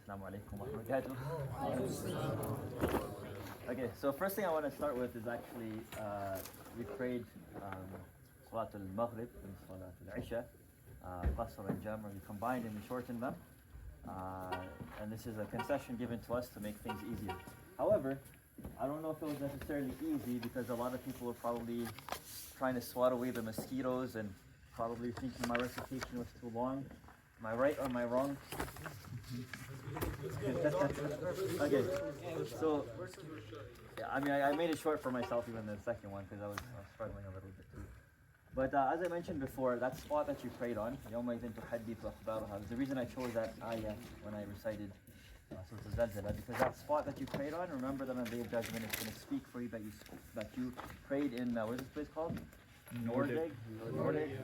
Assalamu alaikum wa rahmatullahi. Okay, so first thing I want to start with is actually we prayed Salatul Maghrib and Salatul Isha, Qasr and Jam, we combined and we shortened them. And this is a concession given to us to make things easier. However, I don't know if it was necessarily easy because a lot of people were probably trying to swat away the mosquitoes and probably thinking my recitation was too long. Am I right or am I wrong? Okay, so yeah, I mean I made it short for myself even the second one because I was struggling a little bit too. But as I mentioned before, that spot that you prayed on, يومئذ تحدث أخبارها, the reason I chose that ayah when I recited Surah Al-Zalzala, because that spot that you prayed on, remember that on the Day of Judgment it's going to speak for you that you prayed in, what is this place called? Nordegg? Nordegg?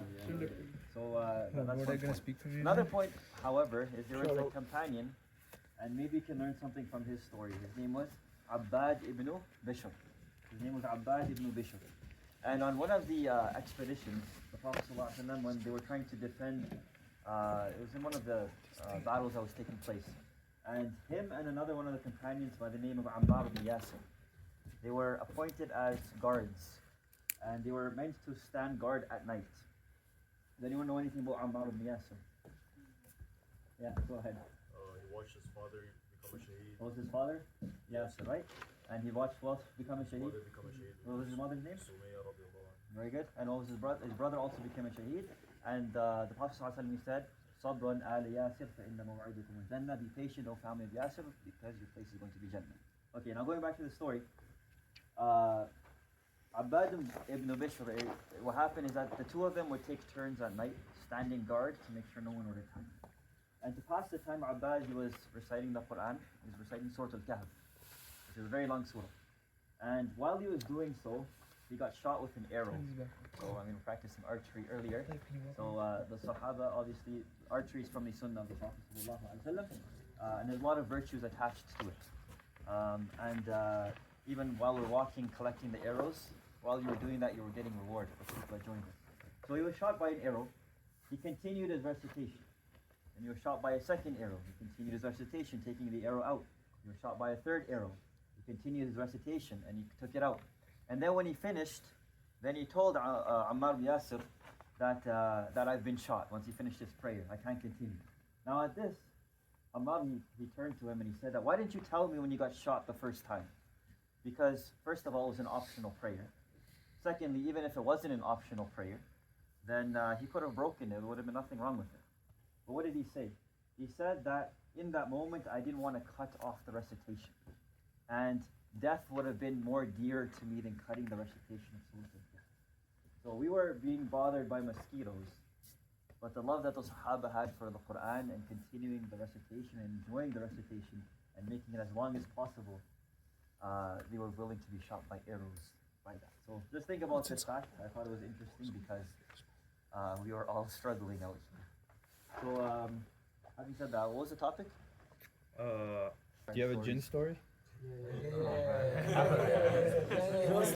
So that's one point. Speak for you. Another point, however, is there was a companion, and maybe you can learn something from his story. His name was Abbād ibn Bishr. His name was Abbād ibn Bishr. And on one of the expeditions, the Prophet ﷺ, when they were trying to defend, it was in one of the battles that was taking place. And him and another one of the companions by the name of Ammar ibn Yasir, they were appointed as guards. And they were meant to stand guard at night. Does anyone know anything about Ammar ibn Yasir? Yeah, go ahead. He watched his father become a shaheed. What was his father? Yasir, right? And he watched what become a shaheed? What was his mother's name? Very good. And what was his brother? His brother also became a shaheed. And the Prophet ﷺ said, Sabran ala Yasir fa inna maw'idukum al-Jannah. Be patient, O family of Yasir, because your place is going to be Jannah. Okay, now going back to the story. Abbād ibn Bishr, what happened is that the two of them would take turns at night, standing guard to make sure no one would attack. And to pass the time, Abbād, he was reciting the Quran, he was reciting Surah Al-Kahf, which is a very long surah. And while he was doing so, he got shot with an arrow. So, I mean, we're practicing archery earlier. So, the Sahaba, obviously, archery is from the Sunnah of the Prophet ﷺ, and there's a lot of virtues attached to it. Even while we're walking, collecting the arrows, while you were doing that, you were getting reward for people that joined us. So he was shot by an arrow. He continued his recitation. And he was shot by a second arrow. He continued his recitation, taking the arrow out. He was shot by a third arrow. He continued his recitation and he took it out. And then when he finished, then he told Ammar ibn Yasir that I've been shot. Once he finished his prayer, I can't continue. Now at this, Ammar, he turned to him and he said that, why didn't you tell me when you got shot the first time? Because first of all, it was an optional prayer. Secondly, even if it wasn't an optional prayer, then he could have broken it. There would have been nothing wrong with it. But what did he say? He said that in that moment, I didn't want to cut off the recitation. And death would have been more dear to me than cutting the recitation of Surah Al-Kahf. So we were being bothered by mosquitoes. But the love that the Sahaba had for the Quran and continuing the recitation and enjoying the recitation and making it as long as possible, they were willing to be shot by arrows by that. So just think about this fact. I thought it was interesting because we were all struggling out here. So having said that, what was the topic? Do you have a jinn story? Yeah.